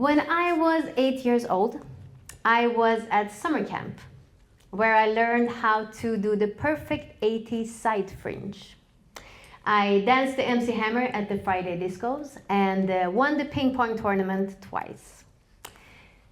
When I was 8 years old, I was at summer camp, where I learned how to do the perfect 80s side fringe. I danced the MC Hammer at the Friday discos and won the ping pong tournament twice.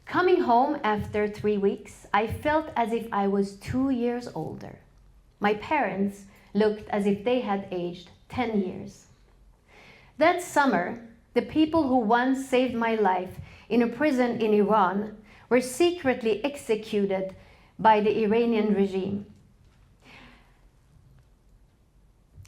Coming home after 3 weeks, I felt as if I was 2 years older. My parents looked as if they had aged 10 years. That summer, the people who once saved my life in a prison in Iran were secretly executed by the Iranian regime.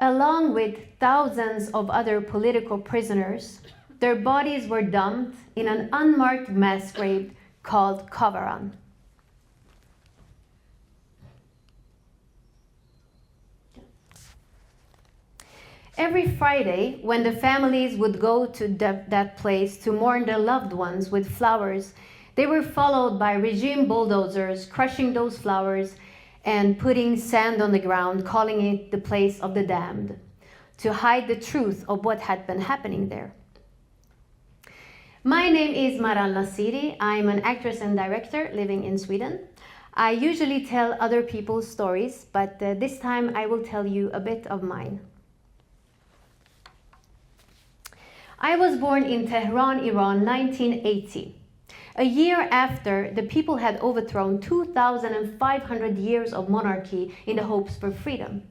Along with thousands of other political prisoners, their bodies were dumped in an unmarked mass grave called Kavaran. Every Friday, when the families would go to that place to mourn their loved ones with flowers, they were followed by regime bulldozers crushing those flowers and putting sand on the ground, calling it the place of the damned, to hide the truth of what had been happening there. My name is Marall Nasiri. I'm an actress and director living in Sweden. I usually tell other people's stories, but this time I will tell you a bit of mine. I was born in Tehran, Iran, 1980. A year after the people had overthrown 2,500 years of monarchy in the hopes for freedom.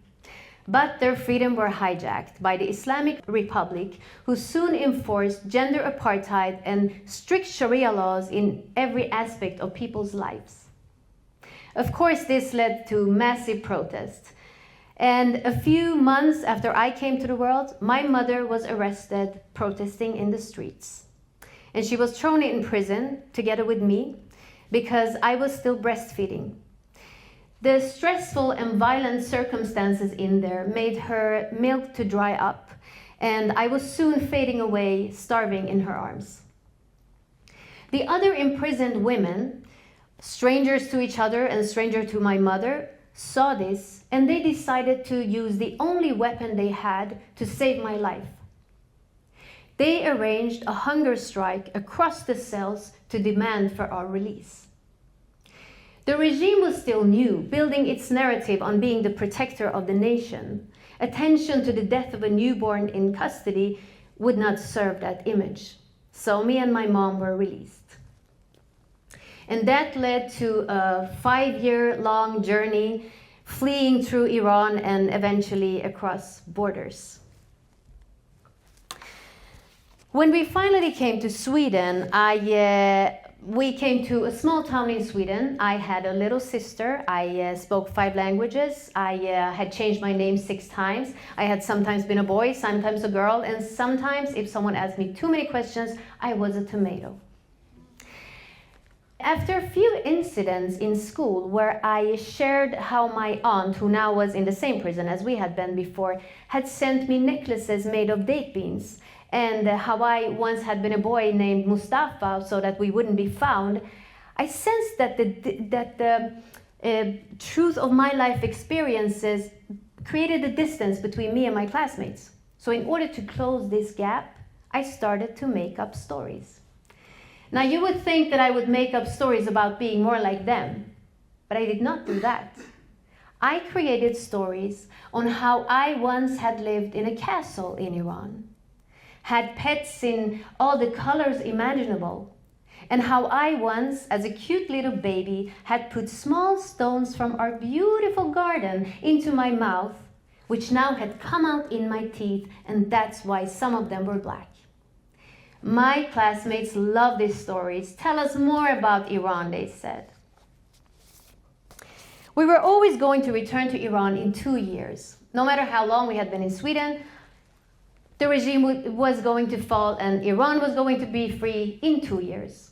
But their freedom were hijacked by the Islamic Republic, who soon enforced gender apartheid and strict Sharia laws in every aspect of people's lives. Of course, this led to massive protests. And a few months after I came to the world, my mother was arrested protesting in the streets. And she was thrown in prison together with me because I was still breastfeeding. The stressful and violent circumstances in there made her milk to dry up, and I was soon fading away, starving in her arms. The other imprisoned women, strangers to each other and stranger to my mother, saw this, and they decided to use the only weapon they had to save my life. They arranged a hunger strike across the cells to demand for our release. The regime was still new, building its narrative on being the protector of the nation. Attention to the death of a newborn in custody would not serve that image. So me and my mom were released. And that led to a 5-year-long journey, fleeing through Iran and eventually across borders. When we finally came to Sweden, we came to a small town in Sweden. I had a little sister. I spoke 5 languages. I had changed my name 6 times. I had sometimes been a boy, sometimes a girl, and sometimes, if someone asked me too many questions, I was a tomato. After a few incidents in school where I shared how my aunt, who now was in the same prison as we had been before, had sent me necklaces made of date beans, and how I once had been a boy named Mustafa so that we wouldn't be found, I sensed that the truth of my life experiences created a distance between me and my classmates. So in order to close this gap, I started to make up stories. Now you would think that I would make up stories about being more like them, but I did not do that. I created stories on how I once had lived in a castle in Iran, had pets in all the colors imaginable, and how I once, as a cute little baby, had put small stones from our beautiful garden into my mouth, which now had come out in my teeth, and that's why some of them were black. My classmates love these stories. Tell us more about Iran, they said. We were always going to return to Iran in 2 years. No matter how long we had been in Sweden, the regime was going to fall and Iran was going to be free in 2 years.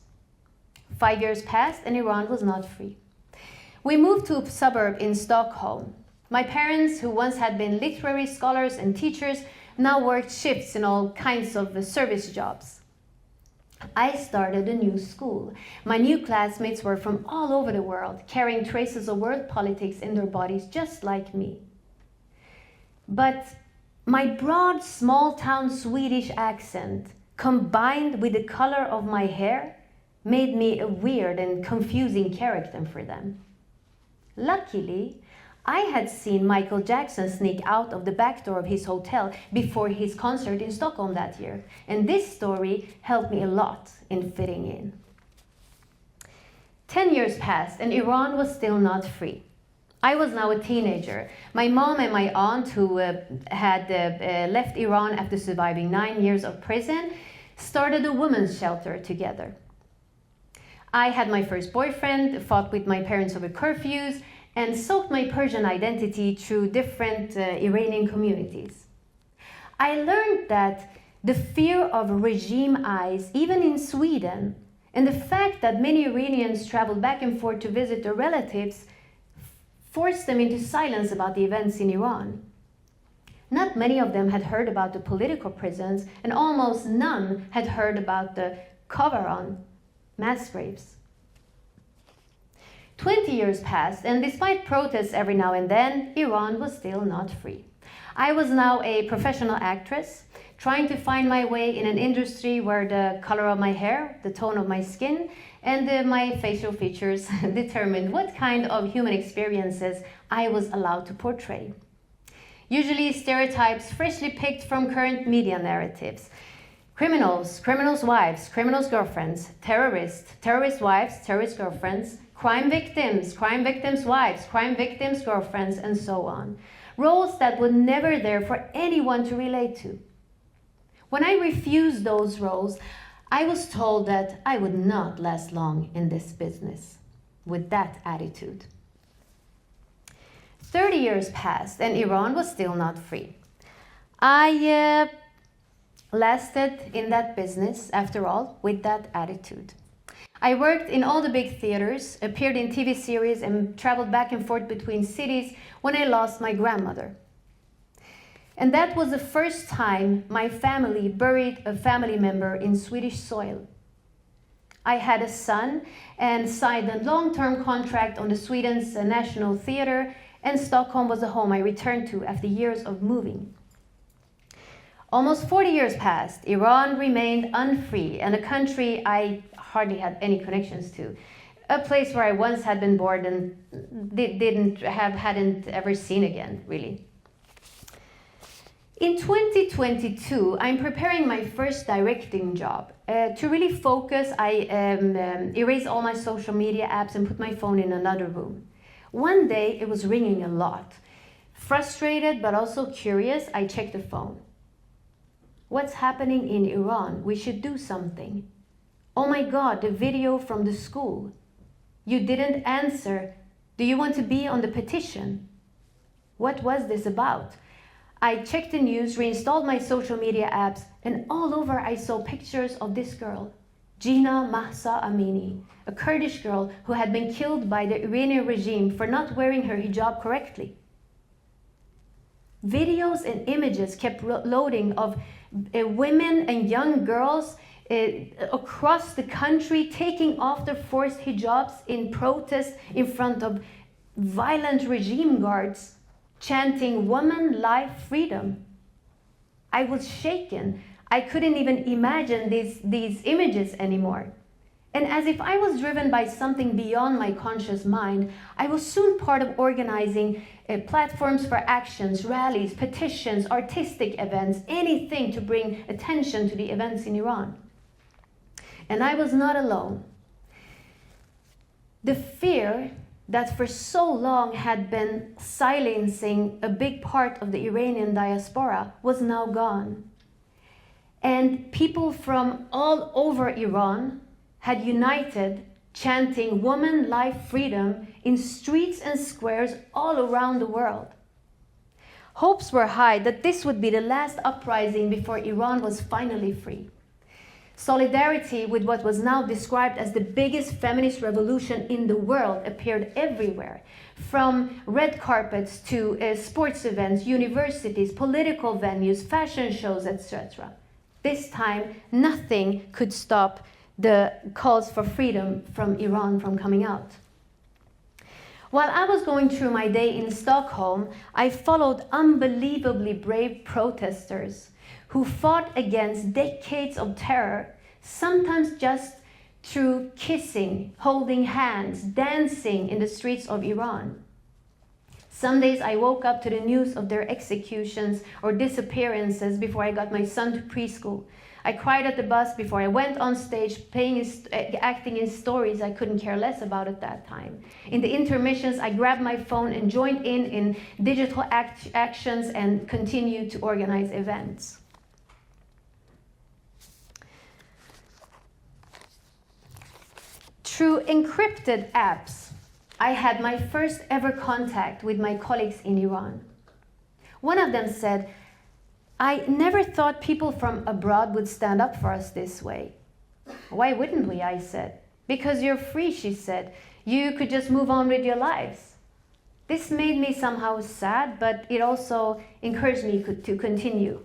5 years passed and Iran was not free. We moved to a suburb in Stockholm. My parents, who once had been literary scholars and teachers, now worked shifts in all kinds of service jobs. I started a new school. My new classmates were from all over the world, carrying traces of world politics in their bodies just like me. But my broad, small-town Swedish accent, combined with the color of my hair, made me a weird and confusing character for them. Luckily, I had seen Michael Jackson sneak out of the back door of his hotel before his concert in Stockholm that year, and this story helped me a lot in fitting in. 10 years passed and Iran was still not free. I was now a teenager. My mom and my aunt, who had left Iran after surviving 9 years of prison, started a women's shelter together. I had my first boyfriend, fought with my parents over curfews, and soaked my Persian identity through different Iranian communities. I learned that the fear of regime eyes, even in Sweden, and the fact that many Iranians traveled back and forth to visit their relatives forced them into silence about the events in Iran. Not many of them had heard about the political prisons, and almost none had heard about the cover-on mass graves. 20 years passed, and despite protests every now and then, Iran was still not free. I was now a professional actress, trying to find my way in an industry where the color of my hair, the tone of my skin, and my facial features determined what kind of human experiences I was allowed to portray. Usually stereotypes freshly picked from current media narratives. Criminals, criminals' wives, criminals' girlfriends, terrorists, terrorist wives, terrorist girlfriends, crime victims' wives, crime victims' girlfriends, and so on. Roles that were never there for anyone to relate to. When I refused those roles, I was told that I would not last long in this business with that attitude. 30 years passed and Iran was still not free. I lasted in that business, after all, with that attitude. I worked in all the big theaters, appeared in TV series, and traveled back and forth between cities when I lost my grandmother. And that was the first time my family buried a family member in Swedish soil. I had a son and signed a long-term contract on the Sweden's National Theatre, and Stockholm was the home I returned to after years of moving. Almost 40 years passed. Iran remained unfree, and a country I hardly had any connections to. A place where I once had been born and hadn't ever seen again, really. In 2022, I'm preparing my first directing job. To really focus, I erased all my social media apps and put my phone in another room. One day, it was ringing a lot. Frustrated, but also curious, I checked the phone. What's happening in Iran? We should do something. Oh my God, the video from the school. You didn't answer. Do you want to be on the petition? What was this about? I checked the news, reinstalled my social media apps, and all over I saw pictures of this girl, Gina Mahsa Amini, a Kurdish girl who had been killed by the Iranian regime for not wearing her hijab correctly. Videos and images kept loading of women and young girls across the country taking off their forced hijabs in protest in front of violent regime guards, chanting "Woman, Life, Freedom." I was shaken. I couldn't even imagine these images anymore. And as if I was driven by something beyond my conscious mind, I was soon part of organizing platforms for actions, rallies, petitions, artistic events, anything to bring attention to the events in Iran. And I was not alone. The fear that for so long had been silencing a big part of the Iranian diaspora was now gone. And people from all over Iran had united, chanting "Woman, Life, Freedom" in streets and squares all around the world. Hopes were high that this would be the last uprising before Iran was finally free. Solidarity with what was now described as the biggest feminist revolution in the world appeared everywhere, from red carpets to sports events, universities, political venues, fashion shows, etc. This time, nothing could stop the calls for freedom from Iran from coming out. While I was going through my day in Stockholm, I followed unbelievably brave protesters who fought against decades of terror, sometimes just through kissing, holding hands, dancing in the streets of Iran. Some days I woke up to the news of their executions or disappearances before I got my son to preschool. I cried at the bus before I went on stage, acting in stories I couldn't care less about at that time. In the intermissions, I grabbed my phone and joined in digital actions and continued to organize events. Through encrypted apps, I had my first ever contact with my colleagues in Iran. One of them said, "I never thought people from abroad would stand up for us this way." "Why wouldn't we?" I said. "Because you're free," she said. "You could just move on with your lives." This made me somehow sad, but it also encouraged me to continue.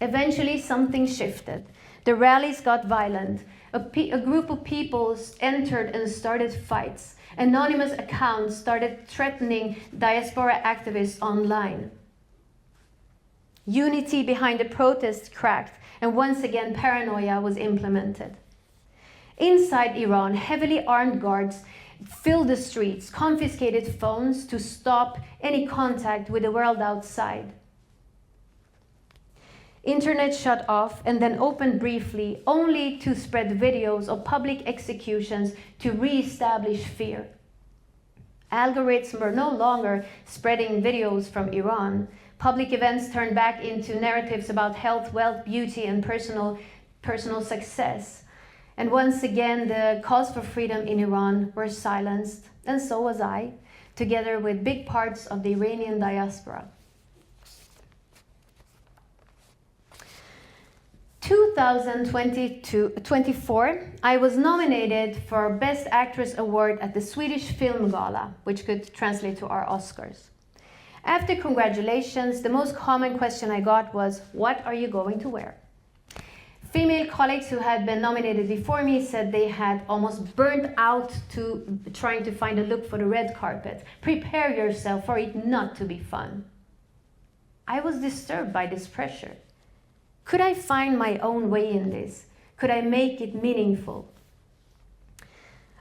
Eventually, something shifted. The rallies got violent. A group of people entered and started fights. Anonymous accounts started threatening diaspora activists online. Unity behind the protests cracked, and once again paranoia was implemented. Inside Iran, heavily armed guards filled the streets, confiscated phones to stop any contact with the world outside. Internet shut off and then opened briefly, only to spread videos of public executions to re-establish fear. Algorithms were no longer spreading videos from Iran. Public events turned back into narratives about health, wealth, beauty, and personal success. And once again, the cause for freedom in Iran were silenced, and so was I, together with big parts of the Iranian diaspora. 2024, I was nominated for Best Actress Award at the Swedish Film Gala, which could translate to our Oscars. After congratulations, the most common question I got was, "What are you going to wear?" Female colleagues who had been nominated before me said they had almost burnt out to trying to find a look for the red carpet. Prepare yourself for it not to be fun. I was disturbed by this pressure. Could I find my own way in this? Could I make it meaningful?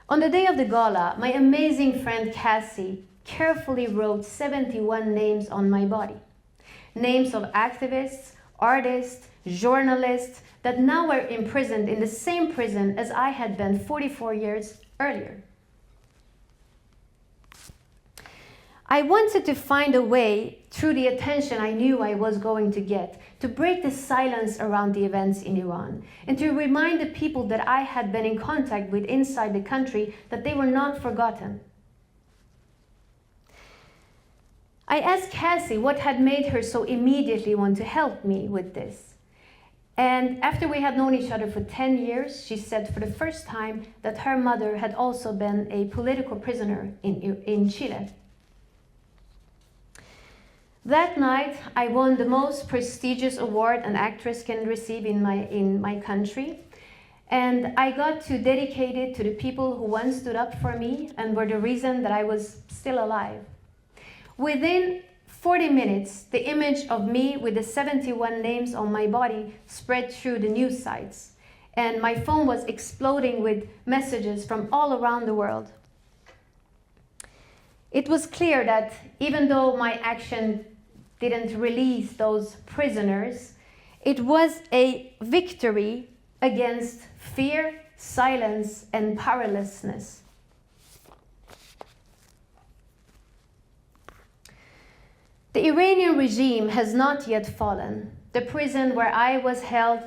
On the day of the gala, my amazing friend Cassie carefully wrote 71 names on my body. Names of activists, artists, journalists that now were imprisoned in the same prison as I had been 44 years earlier. I wanted to find a way, through the attention I knew I was going to get, to break the silence around the events in Iran, and to remind the people that I had been in contact with inside the country that they were not forgotten. I asked Cassie what had made her so immediately want to help me with this. And after we had known each other for 10 years, she said for the first time that her mother had also been a political prisoner in Chile. That night, I won the most prestigious award an actress can receive in my country. And I got to dedicate it to the people who once stood up for me and were the reason that I was still alive. Within 40 minutes, the image of me with the 71 names on my body spread through the news sites. And my phone was exploding with messages from all around the world. It was clear that even though my action didn't release those prisoners, it was a victory against fear, silence, and powerlessness. The Iranian regime has not yet fallen. The prison where I was held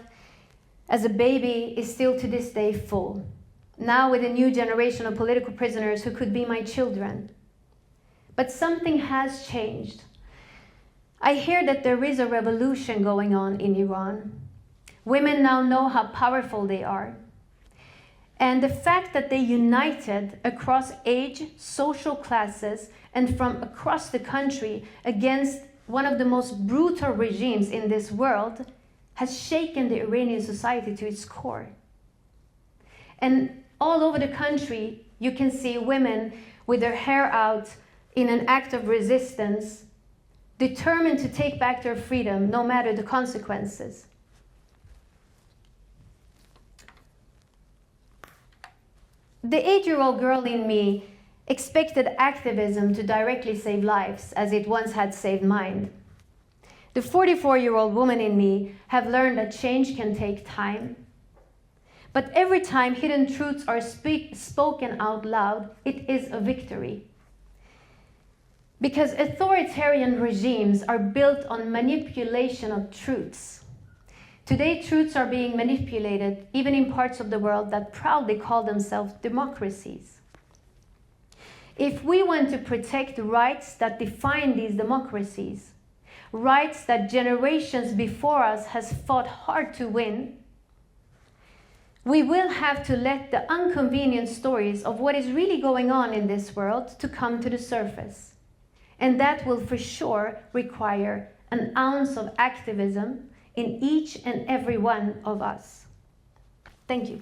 as a baby is still to this day full, now with a new generation of political prisoners who could be my children. But something has changed. I hear that there is a revolution going on in Iran. Women now know how powerful they are. And the fact that they united across age, social classes, and from across the country against one of the most brutal regimes in this world has shaken the Iranian society to its core. And all over the country, you can see women with their hair out in an act of resistance, determined to take back their freedom no matter the consequences. The 8-year-old girl in me expected activism to directly save lives, as it once had saved mine. The 44-year-old woman in me have learned that change can take time. But every time hidden truths are spoken out loud, it is a victory. Because authoritarian regimes are built on manipulation of truths. Today, truths are being manipulated, even in parts of the world that proudly call themselves democracies. If we want to protect rights that define these democracies, rights that generations before us has fought hard to win, we will have to let the inconvenient stories of what is really going on in this world to come to the surface. And that will for sure require an ounce of activism in each and every one of us. Thank you.